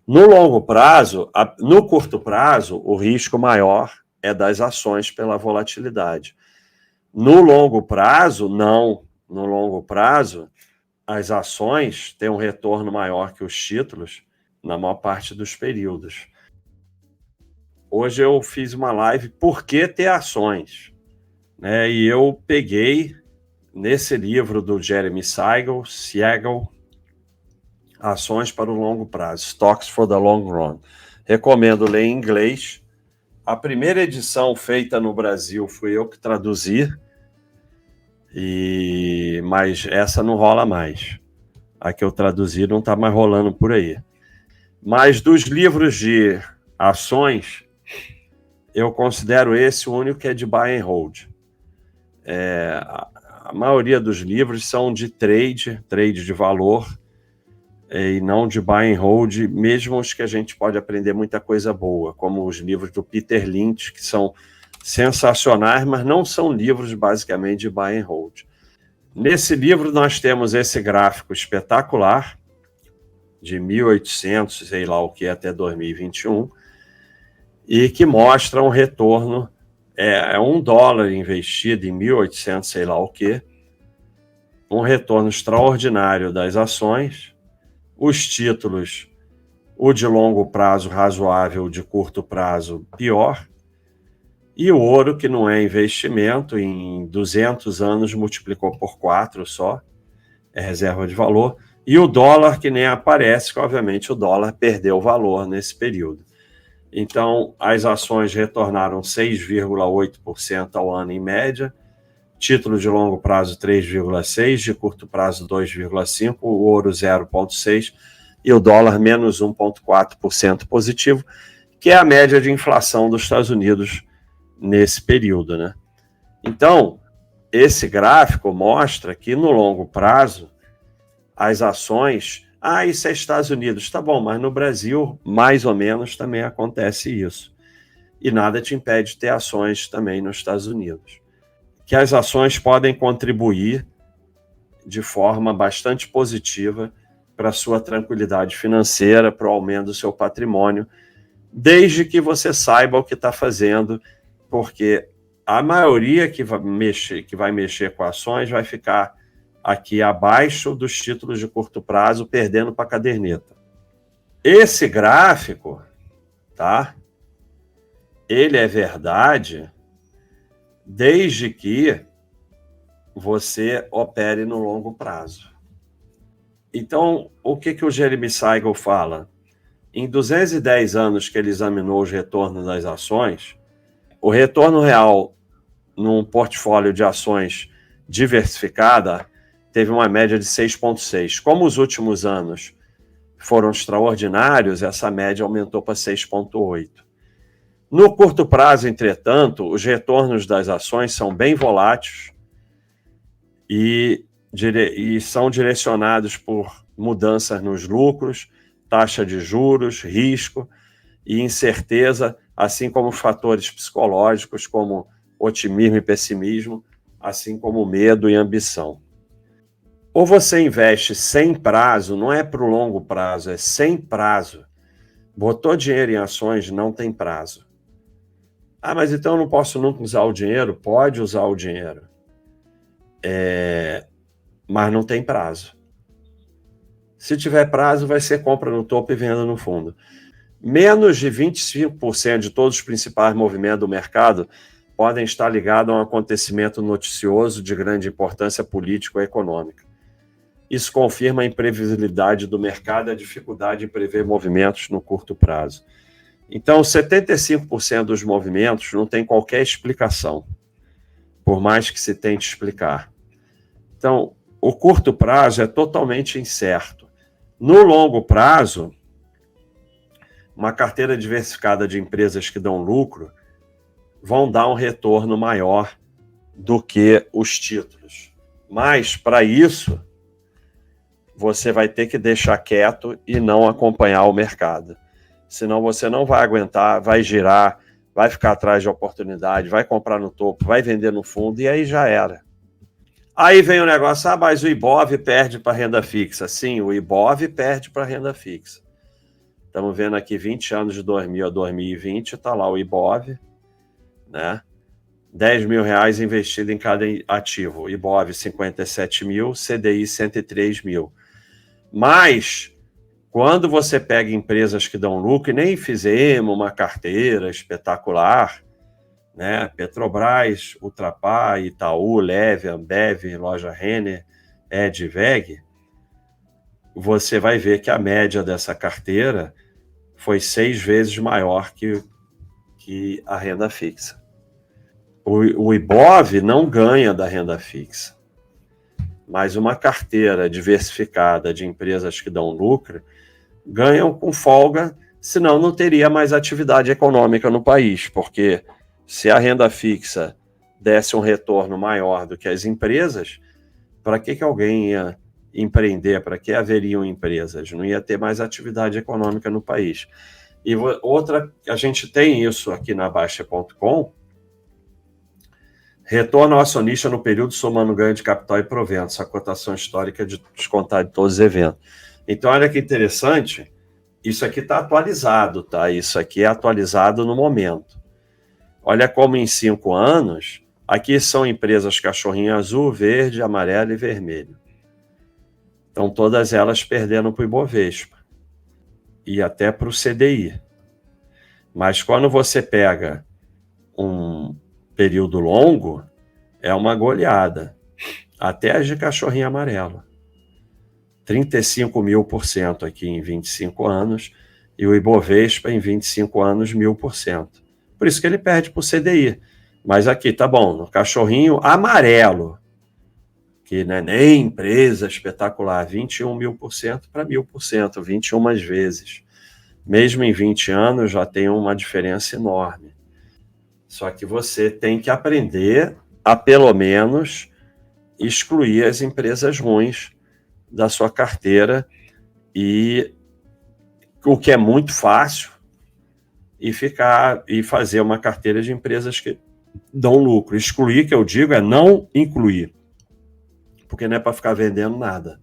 No longo prazo, no curto prazo, o risco maior é das ações pela volatilidade. No longo prazo, não. No longo prazo, as ações têm um retorno maior que os títulos na maior parte dos períodos. Hoje eu fiz uma live Por que ter ações? Né? E eu peguei nesse livro do Jeremy Siegel, Ações para o Longo Prazo, Stocks for the Long Run. Recomendo ler em inglês. A primeira edição feita no Brasil fui eu que traduzi, mas essa não rola mais. A que eu traduzi não está mais rolando por aí. Mas dos livros de ações, eu considero esse o único que é de buy and hold. A maioria dos livros são de trade de valor, e não de buy and hold, mesmo os que a gente pode aprender muita coisa boa, como os livros do Peter Lynch, que são sensacionais, mas não são livros basicamente de buy and hold. Nesse livro nós temos esse gráfico espetacular, de 1800, sei lá o que, até 2021, e que mostra um retorno, $1 investido em 1800, sei lá o que, um retorno extraordinário das ações, os títulos, o de longo prazo razoável, o de curto prazo pior, e o ouro, que não é investimento, em 200 anos multiplicou por 4 só, é reserva de valor, e o dólar, que nem aparece, que obviamente o dólar perdeu valor nesse período. Então, as ações retornaram 6,8% ao ano em média, título de longo prazo 3,6%, de curto prazo 2,5%, o ouro 0,6% e o dólar menos 1,4% positivo, que é a média de inflação dos Estados Unidos nesse período, né? Então, esse gráfico mostra que no longo prazo, as ações... isso é Estados Unidos, tá bom, mas no Brasil, mais ou menos, também acontece isso. E nada te impede de ter ações também nos Estados Unidos. Que as ações podem contribuir de forma bastante positiva para a sua tranquilidade financeira, para o aumento do seu patrimônio, desde que você saiba o que está fazendo, porque a maioria que vai mexer com ações vai ficar aqui abaixo dos títulos de curto prazo, perdendo para a caderneta. Esse gráfico, tá? Ele é verdade desde que você opere no longo prazo. Então, o que o Jeremy Siegel fala? Em 210 anos que ele examinou os retornos das ações, o retorno real num portfólio de ações diversificada teve uma média de 6,6. Como os últimos anos foram extraordinários, essa média aumentou para 6,8. No curto prazo, entretanto, os retornos das ações são bem voláteis e são direcionados por mudanças nos lucros, taxa de juros, risco e incerteza, assim como fatores psicológicos como otimismo e pessimismo, assim como medo e ambição. Ou você investe sem prazo, não é para o longo prazo, é sem prazo. Botou dinheiro em ações, não tem prazo. Mas então eu não posso nunca usar o dinheiro? Pode usar o dinheiro. Mas não tem prazo. Se tiver prazo, vai ser compra no topo e venda no fundo. Menos de 25% de todos os principais movimentos do mercado podem estar ligados a um acontecimento noticioso de grande importância política ou econômica. Isso confirma a imprevisibilidade do mercado e a dificuldade em prever movimentos no curto prazo. Então, 75% dos movimentos não tem qualquer explicação, por mais que se tente explicar. Então, o curto prazo é totalmente incerto. No longo prazo, uma carteira diversificada de empresas que dão lucro vão dar um retorno maior do que os títulos. Mas, para isso, você vai ter que deixar quieto e não acompanhar o mercado. Senão você não vai aguentar, vai girar, vai ficar atrás de oportunidade, vai comprar no topo, vai vender no fundo e aí já era. Aí vem o negócio, mas o IBOV perde para renda fixa. Sim, o IBOV perde para renda fixa. Estamos vendo aqui 20 anos de 2000 a 2020, está lá o IBOV, né? 10 mil reais investido em cada ativo. IBOV 57 mil, CDI 103 mil. Mas, quando você pega empresas que dão lucro, e nem fizemos uma carteira espetacular, né? Petrobras, Ultrapar, Itaú, Leve, Ambev, Loja Renner, Edveg, você vai ver que a média dessa carteira foi 6 vezes maior que a renda fixa. O IBOV não ganha da renda fixa, mas uma carteira diversificada de empresas que dão lucro ganham com folga, senão não teria mais atividade econômica no país, porque se a renda fixa desse um retorno maior do que as empresas, para que alguém ia empreender? Para que haveriam empresas? Não ia ter mais atividade econômica no país. E outra, a gente tem isso aqui na Baixa.com, retorno ao acionista no período somando ganho de capital e proventos, a cotação histórica de descontar de todos os eventos. Então, olha que interessante, isso aqui está atualizado, tá? Isso aqui é atualizado no momento. Olha como em 5 anos, aqui são empresas cachorrinho azul, verde, amarelo e vermelho. Então, todas elas perdendo para o Ibovespa e até para o CDI. Mas quando você pega um período longo, é uma goleada. Até as de cachorrinho amarelo. 35.000% aqui em 25 anos e o Ibovespa em 25 anos 1.000%. Por isso que ele perde para o CDI. Mas aqui, tá bom, no cachorrinho amarelo, que não é nem empresa espetacular, 21.000% para 1.000%, 21 vezes. Mesmo em 20 anos já tem uma diferença enorme. Só que você tem que aprender a, pelo menos, excluir as empresas ruins da sua carteira, e o que é muito fácil, e fazer uma carteira de empresas que dão lucro. Excluir, que eu digo, é não incluir, porque não é para ficar vendendo nada.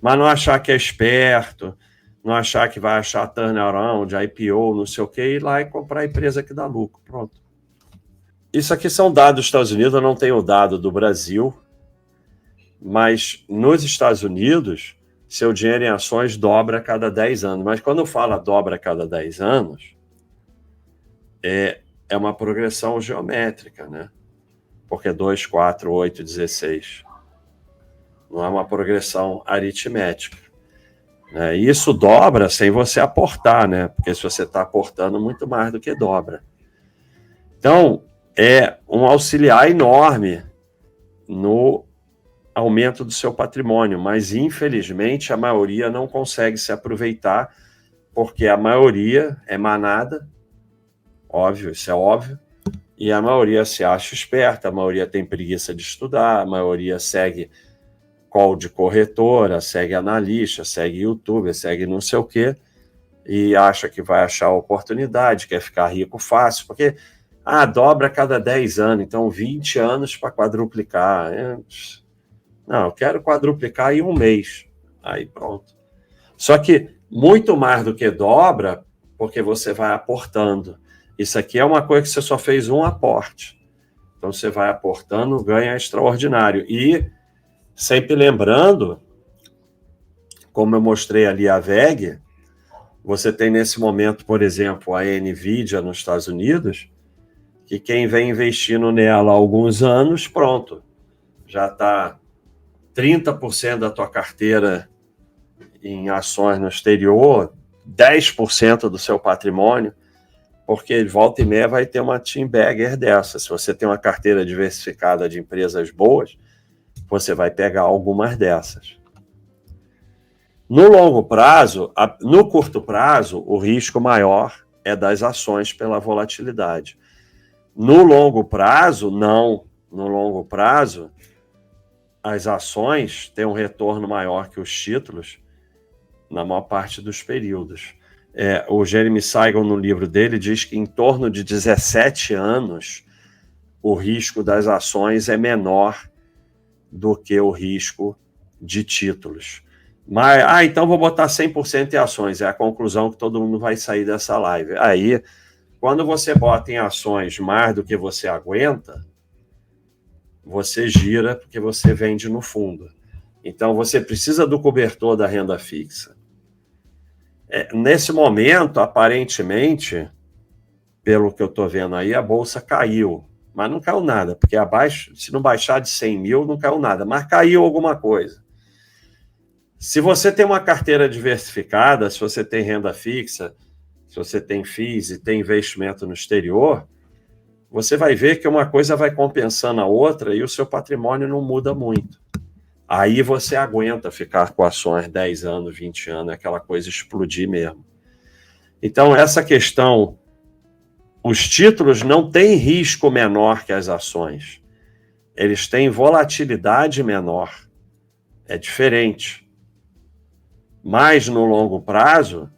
Mas não achar que é esperto, não achar que vai achar turnaround, IPO, não sei o quê, ir lá e comprar a empresa que dá lucro. Pronto. Isso aqui são dados dos Estados Unidos, eu não tenho o dado do Brasil, mas nos Estados Unidos, seu dinheiro em ações dobra a cada 10 anos. Mas quando fala dobra a cada 10 anos, é uma progressão geométrica, né? Porque 2, 4, 8, 16. Não é uma progressão aritmética. Né? E isso dobra sem você aportar, né? Porque se você está aportando, muito mais do que dobra. Então, é um auxiliar enorme no aumento do seu patrimônio, mas infelizmente a maioria não consegue se aproveitar, porque a maioria é manada, óbvio, isso é óbvio, e a maioria se acha esperta, a maioria tem preguiça de estudar, a maioria segue call de corretora, segue analista, segue youtuber, segue não sei o quê, e acha que vai achar oportunidade, quer ficar rico fácil, porque dobra a cada 10 anos, então 20 anos para quadruplicar. Não, eu quero quadruplicar em um mês. Aí pronto. Só que muito mais do que dobra, porque você vai aportando. Isso aqui é uma coisa que você só fez um aporte. Então você vai aportando, ganha extraordinário. E sempre lembrando, como eu mostrei ali a VEG, você tem nesse momento, por exemplo, a NVIDIA nos Estados Unidos, que quem vem investindo nela há alguns anos, pronto, já está 30% da tua carteira em ações no exterior, 10% do seu patrimônio, porque volta e meia vai ter uma team bagger dessa. Se você tem uma carteira diversificada de empresas boas, você vai pegar algumas dessas. No longo prazo, no curto prazo, o risco maior é das ações pela volatilidade. No longo prazo, não. No longo prazo, as ações têm um retorno maior que os títulos na maior parte dos períodos. O Jeremy Saigon, no livro dele, diz que em torno de 17 anos o risco das ações é menor do que o risco de títulos. Mas, então vou botar 100% em ações. É a conclusão que todo mundo vai sair dessa live. Aí, quando você bota em ações mais do que você aguenta, você gira porque você vende no fundo. Então, você precisa do cobertor da renda fixa. Nesse momento, aparentemente, pelo que eu estou vendo aí, a Bolsa caiu. Mas não caiu nada, porque abaixo, se não baixar de 100 mil, não caiu nada. Mas caiu alguma coisa. Se você tem uma carteira diversificada, se você tem renda fixa, se você tem FIIs e tem investimento no exterior, você vai ver que uma coisa vai compensando a outra e o seu patrimônio não muda muito. Aí você aguenta ficar com ações 10 anos, 20 anos, aquela coisa explodir mesmo. Então, essa questão, os títulos não têm risco menor que as ações. Eles têm volatilidade menor. É diferente. Mas, no longo prazo,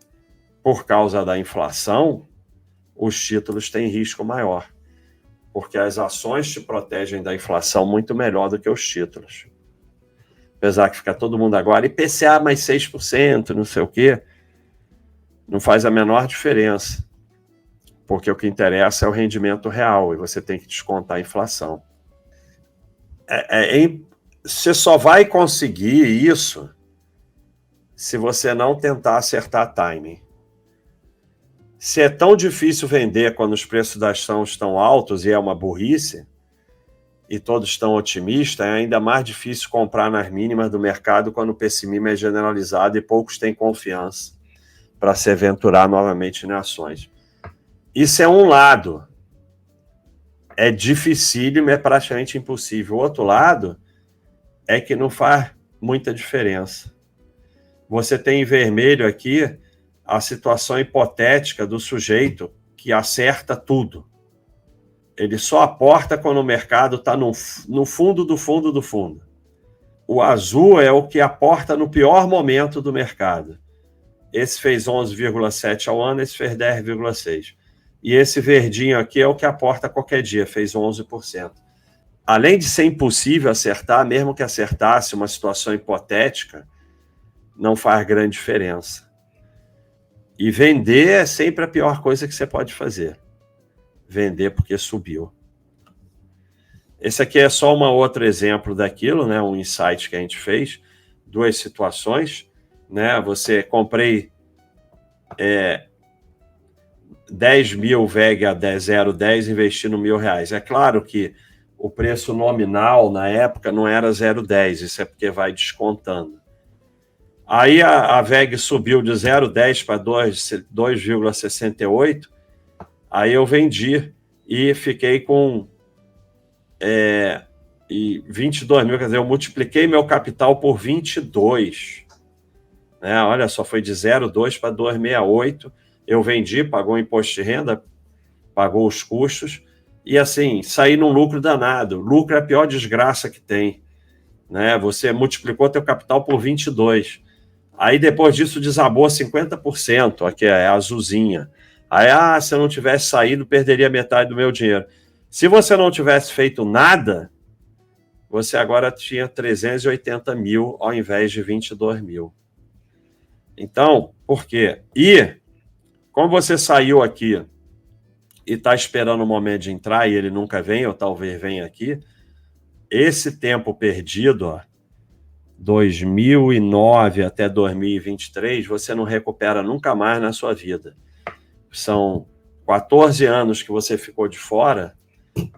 por causa da inflação, os títulos têm risco maior. Porque as ações te protegem da inflação muito melhor do que os títulos. Apesar que fica todo mundo agora, IPCA mais 6%, não sei o quê, não faz a menor diferença. Porque o que interessa é o rendimento real e você tem que descontar a inflação. Você só vai conseguir isso se você não tentar acertar timing. Se é tão difícil vender quando os preços das ações estão altos e é uma burrice, e todos estão otimistas, é ainda mais difícil comprar nas mínimas do mercado quando o pessimismo é generalizado e poucos têm confiança para se aventurar novamente em ações. Isso é um lado. É dificílimo, é praticamente impossível. O outro lado é que não faz muita diferença. Você tem em vermelho aqui a situação hipotética do sujeito que acerta tudo. Ele só aporta quando o mercado está no fundo do fundo do fundo. O azul é o que aporta no pior momento do mercado. Esse fez 11,7 ao ano, esse fez 10,6. E esse verdinho aqui é o que aporta qualquer dia, fez 11%. Além de ser impossível acertar, mesmo que acertasse uma situação hipotética, não faz grande diferença. E vender é sempre a pior coisa que você pode fazer. Vender porque subiu. Esse aqui é só um outro exemplo daquilo, né? Um insight que a gente fez, duas situações, né? Comprei 10 mil VEG a 0,10, investi no R$1.000. É claro que o preço nominal na época não era 0,10, isso é porque vai descontando. Aí a VEG subiu de 0,10 para 2,68, aí eu vendi e fiquei com 22 mil, quer dizer, eu multipliquei meu capital por 22. Né? Olha só, foi de 0,2 para 2,68. Eu vendi, pagou o imposto de renda, pagou os custos, e assim, saí num lucro danado. Lucro é a pior desgraça que tem. Né? Você multiplicou teu capital por 22. Aí depois disso desabou 50%, aqui é a azulzinha. Aí, se eu não tivesse saído, perderia metade do meu dinheiro. Se você não tivesse feito nada, você agora tinha 380 mil ao invés de 22 mil. Então, por quê? E, como você saiu aqui e está esperando o momento de entrar e ele nunca vem, ou talvez venha aqui, esse tempo perdido, 2009 até 2023, você não recupera nunca mais na sua vida. São 14 anos que você ficou de fora,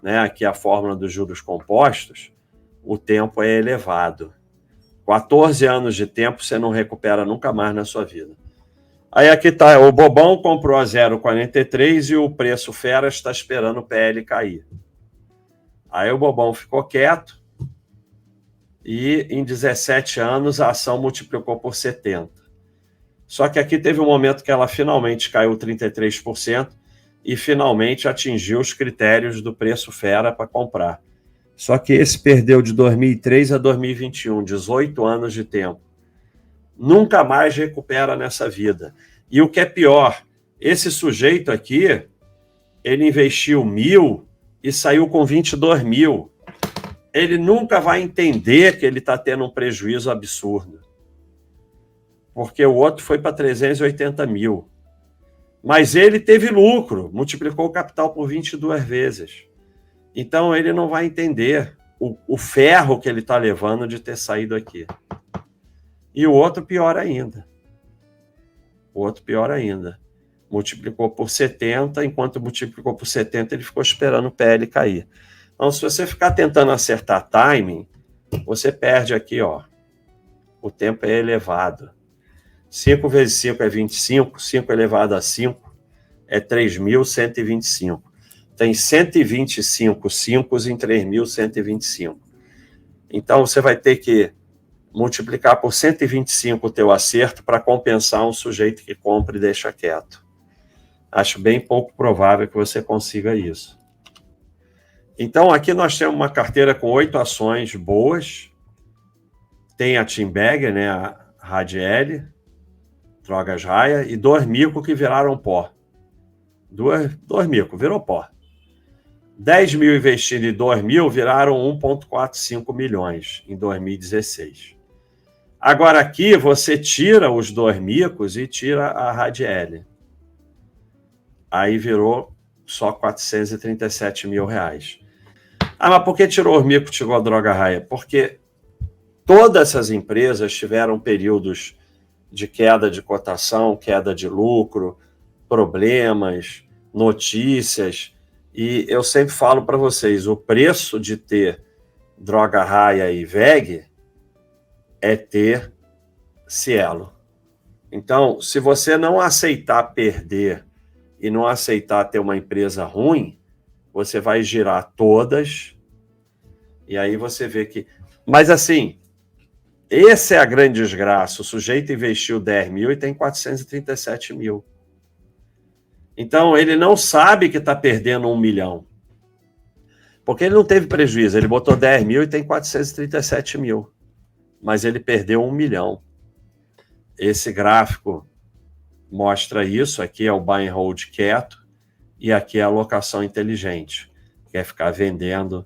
né? Aqui a fórmula dos juros compostos, o tempo é elevado. 14 anos de tempo você não recupera nunca mais na sua vida. Aí aqui está, o bobão comprou a 0,43 e o preço fera está esperando o PL cair. Aí o bobão ficou quieto, e em 17 anos a ação multiplicou por 70. Só que aqui teve um momento que ela finalmente caiu 33% e finalmente atingiu os critérios do preço fera para comprar. Só que esse perdeu de 2003 a 2021, 18 anos de tempo. Nunca mais recupera nessa vida. E o que é pior, esse sujeito aqui, ele investiu 1.000 e saiu com 22 mil. Ele nunca vai entender que ele está tendo um prejuízo absurdo. porque o outro foi para 380 mil. Mas ele teve lucro, multiplicou o capital por 22 vezes. Então ele não vai entender o ferro que ele está levando de ter saído aqui. E o outro pior ainda. Multiplicou por 70, enquanto multiplicou por 70, ele ficou esperando o PL cair. Então, se você ficar tentando acertar timing, você perde aqui, ó. O tempo é elevado. 5 vezes 5 é 25, 5 elevado a 5 é 3.125. Tem 125 5 em 3.125. Então, você vai ter que multiplicar por 125 o teu acerto para compensar um sujeito que compra e deixa quieto. Acho bem pouco provável que você consiga isso. Então, aqui nós temos uma carteira com 8 ações boas. Tem a Teambag, né, a Radiel, Drogas Raia, e 2 micos que viraram pó. 2 micos, virou pó. 10 mil investindo em 2 mil viraram 1,45 milhões em 2016. Agora aqui você tira os 2 micos e tira a Radiel. Aí virou só 437 mil reais. Ah, mas por que tirou os micos e tirou a Droga Raia? Porque todas essas empresas tiveram períodos de queda de cotação, queda de lucro, problemas, notícias. E eu sempre falo para vocês, o preço de ter Droga Raia e VEG é ter Cielo. Então, se você não aceitar perder e não aceitar ter uma empresa ruim, você vai girar todas e aí você vê que... Mas assim, essa é a grande desgraça. O sujeito investiu 10 mil e tem 437 mil. Então, ele não sabe que está perdendo 1 milhão. Porque ele não teve prejuízo. Ele botou 10 mil e tem 437 mil. Mas ele perdeu 1 milhão. Esse gráfico mostra isso. Aqui é o buy and hold quieto e aqui é a alocação inteligente. Quer ficar vendendo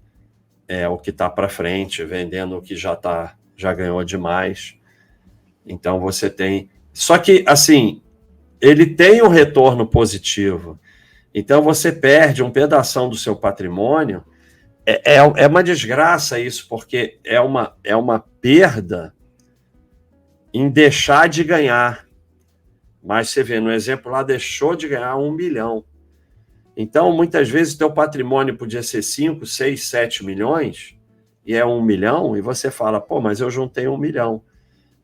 o que está para frente, vendendo o que já ganhou demais. Então você tem... Só que, assim, ele tem um retorno positivo. Então você perde um pedação do seu patrimônio. É uma desgraça isso, porque é uma perda em deixar de ganhar. Mas você vê, no exemplo lá, deixou de ganhar 1 milhão. Então, muitas vezes, o teu patrimônio podia ser 5, 6, 7 milhões, e é 1 milhão, e você fala, pô, mas eu juntei 1 milhão.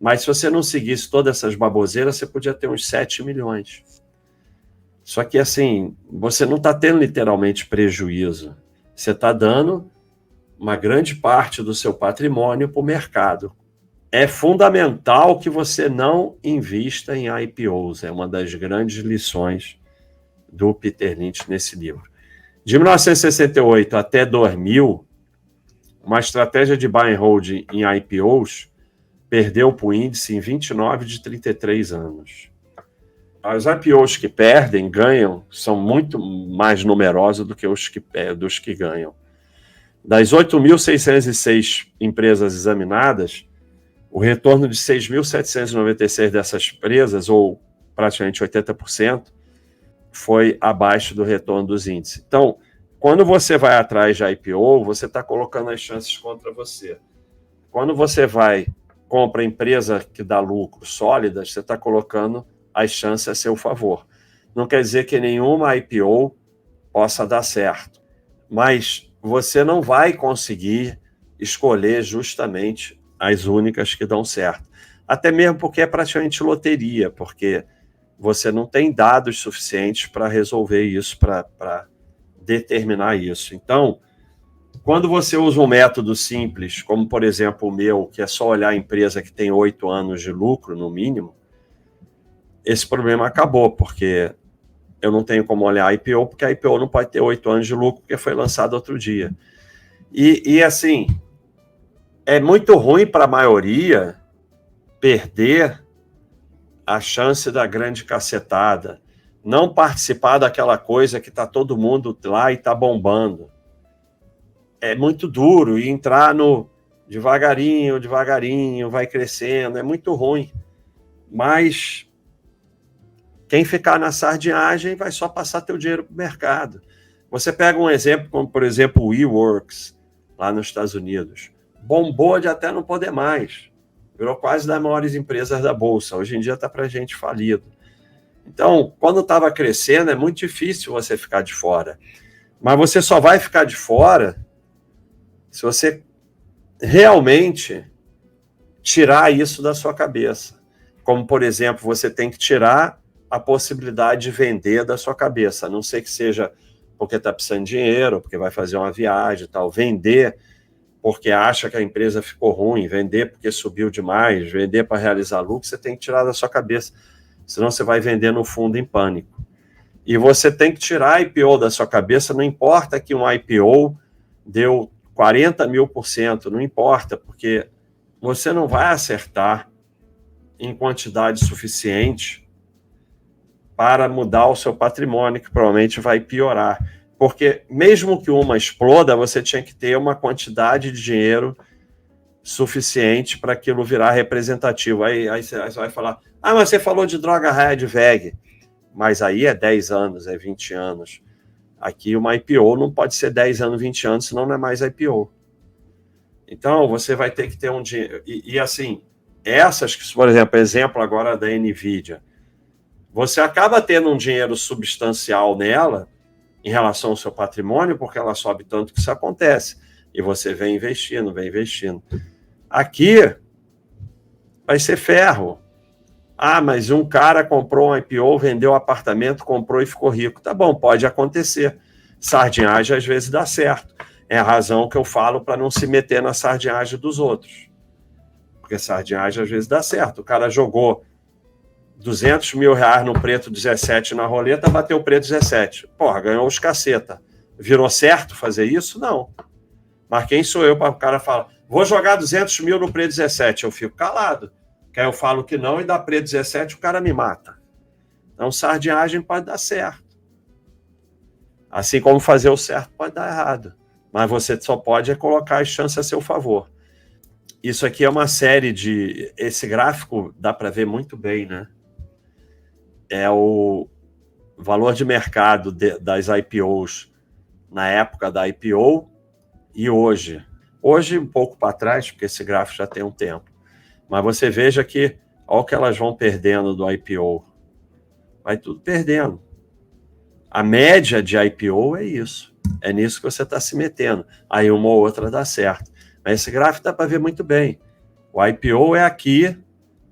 Mas se você não seguisse todas essas baboseiras, você podia ter uns 7 milhões. Só que, assim, você não está tendo literalmente prejuízo. Você está dando uma grande parte do seu patrimônio para o mercado. É fundamental que você não invista em IPOs. É uma das grandes lições do Peter Lynch nesse livro. De 1968 até 2000, uma estratégia de buy and hold em IPOs perdeu para o índice em 29 de 33 anos. Os IPOs que perdem, ganham, são muito mais numerosos do que dos que ganham. Das 8.606 empresas examinadas, o retorno de 6.796 dessas empresas, ou praticamente 80%, foi abaixo do retorno dos índices. Então, quando você vai atrás de IPO, você está colocando as chances contra você. Quando você compra empresa que dá lucro sólida, você está colocando as chances a seu favor. Não quer dizer que nenhuma IPO possa dar certo, mas você não vai conseguir escolher justamente as únicas que dão certo. Até mesmo porque é praticamente loteria, porque você não tem dados suficientes para resolver isso, para determinar isso. Então, quando você usa um método simples, como por exemplo o meu, que é só olhar a empresa que tem 8 anos de lucro, no mínimo, esse problema acabou, porque eu não tenho como olhar a IPO, porque a IPO não pode ter 8 anos de lucro, porque foi lançado outro dia. E assim, é muito ruim para a maioria perder a chance da grande cacetada, não participar daquela coisa que está todo mundo lá e está bombando. É muito duro e entrar no devagarinho, vai crescendo, é muito ruim. mas quem ficar na sardinhagem vai só passar teu dinheiro para o mercado. Você pega um exemplo como, por exemplo, o WeWorks, lá nos Estados Unidos. Bombou de até não poder mais. Virou quase das maiores empresas da Bolsa. Hoje em dia está para gente falido. Então, quando estava crescendo, é muito difícil você ficar de fora. Mas você só vai ficar de fora se você realmente tirar isso da sua cabeça. Como, por exemplo, você tem que tirar a possibilidade de vender da sua cabeça, a não ser que seja porque está precisando de dinheiro, porque vai fazer uma viagem e tal. Vender porque acha que a empresa ficou ruim, vender porque subiu demais, vender para realizar lucro, você tem que tirar da sua cabeça. Senão você vai vender no fundo em pânico. E você tem que tirar a IPO da sua cabeça, não importa que um IPO deu 40.000%, não importa, porque você não vai acertar em quantidade suficiente para mudar o seu patrimônio, que provavelmente vai piorar. Porque mesmo que uma exploda, você tinha que ter uma quantidade de dinheiro suficiente para aquilo virar representativo. Aí você vai falar, mas você falou de droga raia de VEG. Mas aí é 10 anos, é 20 anos. Aqui uma IPO não pode ser 10 anos, 20 anos, senão não é mais IPO. Então, você vai ter que ter um dinheiro... E assim, essas, por exemplo agora da NVIDIA, você acaba tendo um dinheiro substancial nela em relação ao seu patrimônio, porque ela sobe tanto que isso acontece. E você vem investindo. Aqui vai ser ferro. Mas um cara comprou um IPO, vendeu um apartamento, comprou e ficou rico. Tá bom, pode acontecer. Sardinhagem às vezes dá certo. É a razão que eu falo para não se meter na sardinhagem dos outros. Porque sardinhagem às vezes dá certo. O cara jogou 200 mil reais no preto 17 na roleta, bateu o preto 17. Porra, ganhou os caceta. Virou certo fazer isso? Não. Mas quem sou eu para o cara falar, vou jogar 200 mil no preto 17? Eu fico calado. Que aí eu falo que não e dá preto 17, o cara me mata. Então, sardinhagem pode dar certo. Assim como fazer o certo pode dar errado. Mas você só pode colocar as chances a seu favor. Isso aqui é uma série de... Esse gráfico dá para ver muito bem, né? É o valor de mercado das IPOs na época da IPO e hoje. Hoje, um pouco para trás, porque esse gráfico já tem um tempo. Mas você veja que, olha o que elas vão perdendo do IPO. Vai tudo perdendo. A média de IPO é isso. É nisso que você está se metendo. Aí uma ou outra dá certo. Mas esse gráfico dá para ver muito bem. O IPO é aqui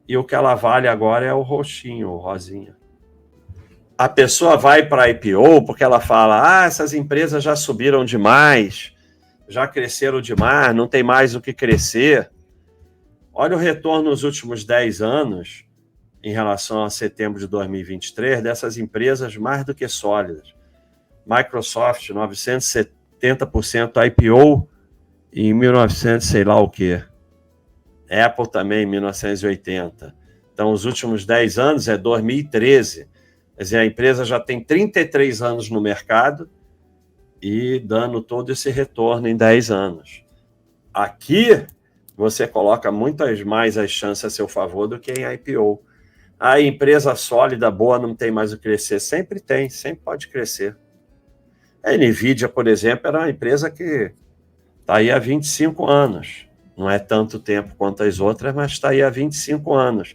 e o que ela vale agora é o roxinho, o rosinha. A pessoa vai para a IPO porque ela fala, essas empresas já subiram demais, já cresceram demais, não tem mais o que crescer. Olha o retorno nos últimos 10 anos, em relação a setembro de 2023, dessas empresas mais do que sólidas. Microsoft, 970% IPO em 1900, sei lá o quê. Apple também, 1980. Então, os últimos 10 anos é 2013. Quer dizer, a empresa já tem 33 anos no mercado e dando todo esse retorno em 10 anos. Aqui, você coloca muitas mais as chances a seu favor do que em IPO. A empresa sólida, boa, não tem mais o que crescer. Sempre tem, sempre pode crescer. A NVIDIA, por exemplo, era uma empresa que está aí há 25 anos. Não é tanto tempo quanto as outras, mas está aí há 25 anos.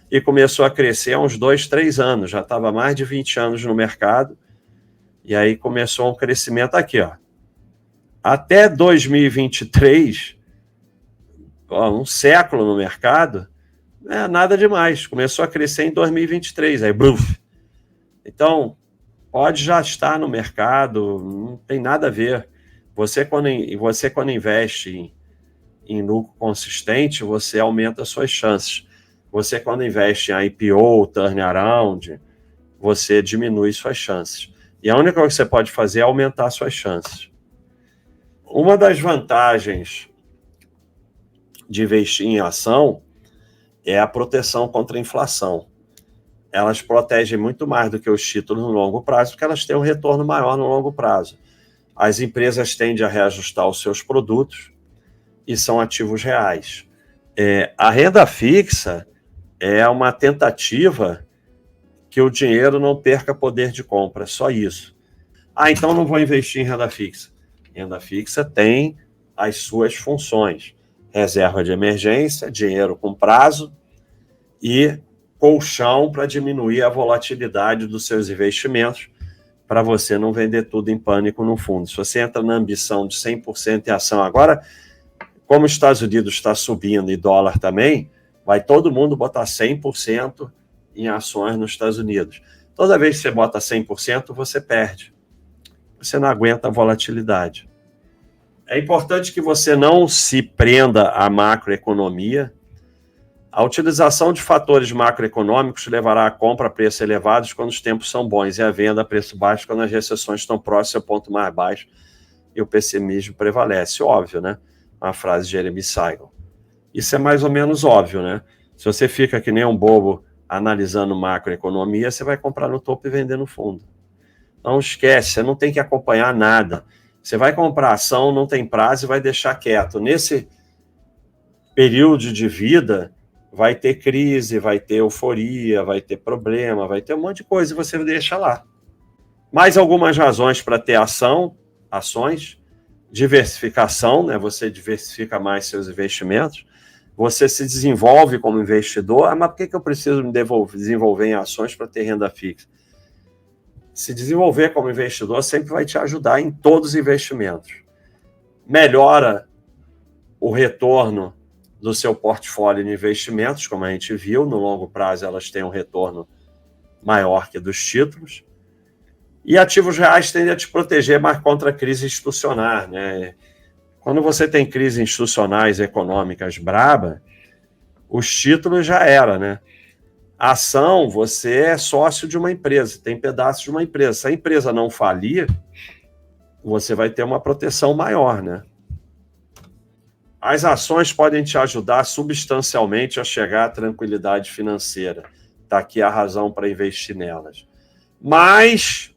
E começou a crescer há uns 2, 3 anos. Já estava há mais de 20 anos no mercado. E aí começou um crescimento aqui, ó. Até 2023, um século no mercado, não é nada demais. Começou a crescer em 2023. Aí, bluf. Então, pode já estar no mercado, não tem nada a ver. Você, quando investe em lucro consistente, você aumenta as suas chances. Você, quando investe em IPO, turnaround, você diminui suas chances. E a única coisa que você pode fazer é aumentar suas chances. Uma das vantagens de investir em ação é a proteção contra a inflação. Elas protegem muito mais do que os títulos no longo prazo, porque elas têm um retorno maior no longo prazo. As empresas tendem a reajustar os seus produtos e são ativos reais. A renda fixa, é uma tentativa que o dinheiro não perca poder de compra, só isso. Então não vou investir em renda fixa. Renda fixa tem as suas funções: reserva de emergência, dinheiro com prazo e colchão para diminuir a volatilidade dos seus investimentos, para você não vender tudo em pânico no fundo. Se você entra na ambição de 100% em ação agora, como os Estados Unidos está subindo e dólar também, vai todo mundo botar 100% em ações nos Estados Unidos. Toda vez que você bota 100%, você perde. Você não aguenta a volatilidade. É importante que você não se prenda à macroeconomia. A utilização de fatores macroeconômicos levará a compra a preços elevados quando os tempos são bons e a venda a preço baixo quando as recessões estão próximas ao ponto mais baixo e o pessimismo prevalece. Óbvio, né? Uma frase de Jeremy Siegel. Isso é mais ou menos óbvio, né? Se você fica que nem um bobo analisando macroeconomia, você vai comprar no topo e vender no fundo. Não esquece, você não tem que acompanhar nada. Você vai comprar ação, não tem prazo e vai deixar quieto. Nesse período de vida, vai ter crise, vai ter euforia, vai ter problema, vai ter um monte de coisa e você deixa lá. Mais algumas razões para ter ações, diversificação, né? Você diversifica mais seus investimentos, você se desenvolve como investidor. Mas por que eu preciso me desenvolver em ações para ter renda fixa? Se desenvolver como investidor sempre vai te ajudar em todos os investimentos. Melhora o retorno do seu portfólio de investimentos, como a gente viu, no longo prazo elas têm um retorno maior que dos títulos. E ativos reais tendem a te proteger mais contra a crise institucional, né? Quando você tem crises institucionais econômicas braba, os títulos já era, né? A ação, você é sócio de uma empresa, tem pedaços de uma empresa. Se a empresa não falir, você vai ter uma proteção maior, né? As ações podem te ajudar substancialmente a chegar à tranquilidade financeira. Está aqui a razão para investir nelas. Mas,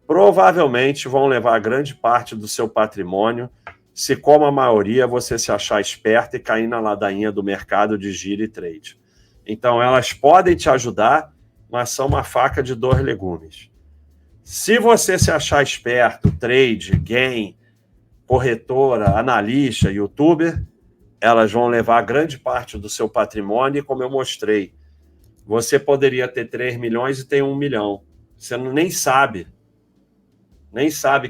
provavelmente vão levar grande parte do seu patrimônio se, como a maioria, você se achar esperto e cair na ladainha do mercado de giro e trade. Então, elas podem te ajudar, mas são uma faca de dois legumes. Se você se achar esperto, trade, gain, corretora, analista, youtuber, elas vão levar grande parte do seu patrimônio e, como eu mostrei, você poderia ter 3 milhões e tem 1 milhão. Você nem sabe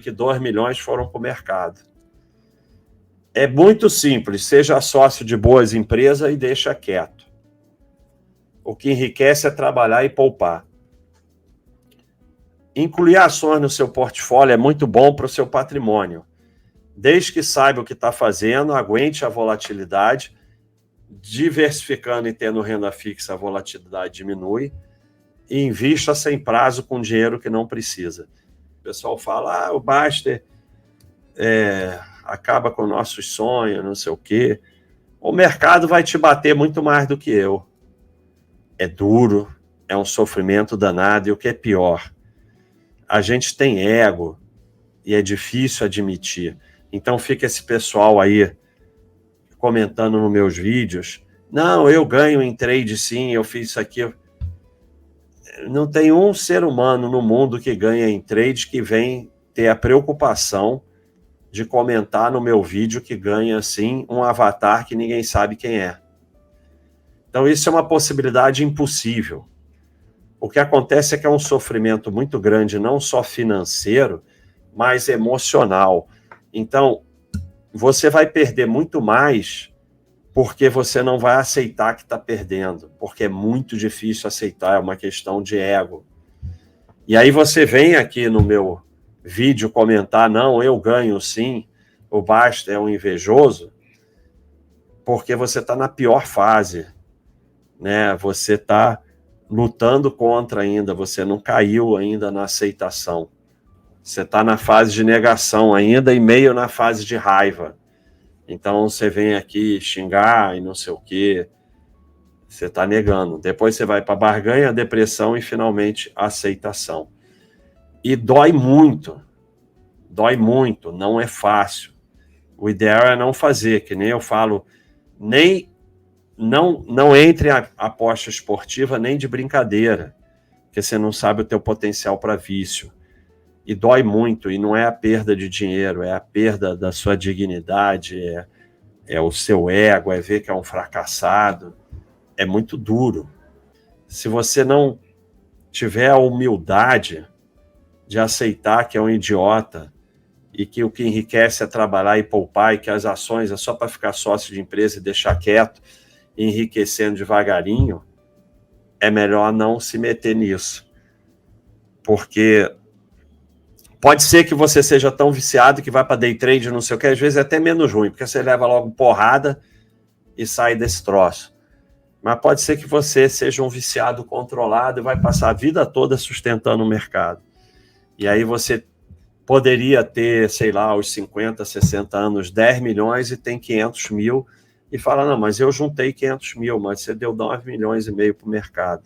que 2 milhões foram para o mercado. É muito simples, seja sócio de boas empresas e deixa quieto. O que enriquece é trabalhar e poupar. Incluir ações no seu portfólio é muito bom para o seu patrimônio. Desde que saiba o que está fazendo, aguente a volatilidade, diversificando e tendo renda fixa, a volatilidade diminui, e invista sem prazo com dinheiro que não precisa. O pessoal fala, o Baster acaba com nossos sonhos, não sei o quê. O mercado vai te bater muito mais do que eu. É duro, é um sofrimento danado, e o que é pior, a gente tem ego e é difícil admitir. Então fica esse pessoal aí comentando nos meus vídeos, não, eu ganho em trade sim, eu fiz isso aqui. Não tem um ser humano no mundo que ganha em trade que vem ter a preocupação de comentar no meu vídeo que ganha assim um avatar que ninguém sabe quem é. Então isso é uma possibilidade impossível. O que acontece é que é um sofrimento muito grande, não só financeiro, mas emocional. Então, você vai perder muito mais porque você não vai aceitar que está perdendo, porque é muito difícil aceitar, é uma questão de ego. E aí você vem aqui no meu vídeo comentar, não, eu ganho sim, o Baster é um invejoso, porque você está na pior fase, né? Você está lutando contra ainda, você não caiu ainda na aceitação. Você está na fase de negação ainda e meio na fase de raiva. Então você vem aqui xingar e não sei o quê. Você está negando. Depois você vai para a barganha, depressão e finalmente a aceitação. E dói muito, não é fácil. O ideal é não fazer, que nem eu falo, nem não entre a aposta esportiva nem de brincadeira, porque você não sabe o teu potencial para vício. E dói muito, e não é a perda de dinheiro, é a perda da sua dignidade, é o seu ego, é ver que é um fracassado. É muito duro. Se você não tiver a humildade de aceitar que é um idiota e que o que enriquece é trabalhar e poupar e que as ações é só para ficar sócio de empresa e deixar quieto, enriquecendo devagarinho, é melhor não se meter nisso. Porque pode ser que você seja tão viciado que vai para day trade, não sei o que, às vezes é até menos ruim, porque você leva logo porrada e sai desse troço. Mas pode ser que você seja um viciado controlado e vai passar a vida toda sustentando o mercado. E aí você poderia ter, sei lá, aos 50, 60 anos, 10 milhões e tem 500 mil e fala, não, mas eu juntei 500 mil, mas você deu 9 milhões e meio para o mercado.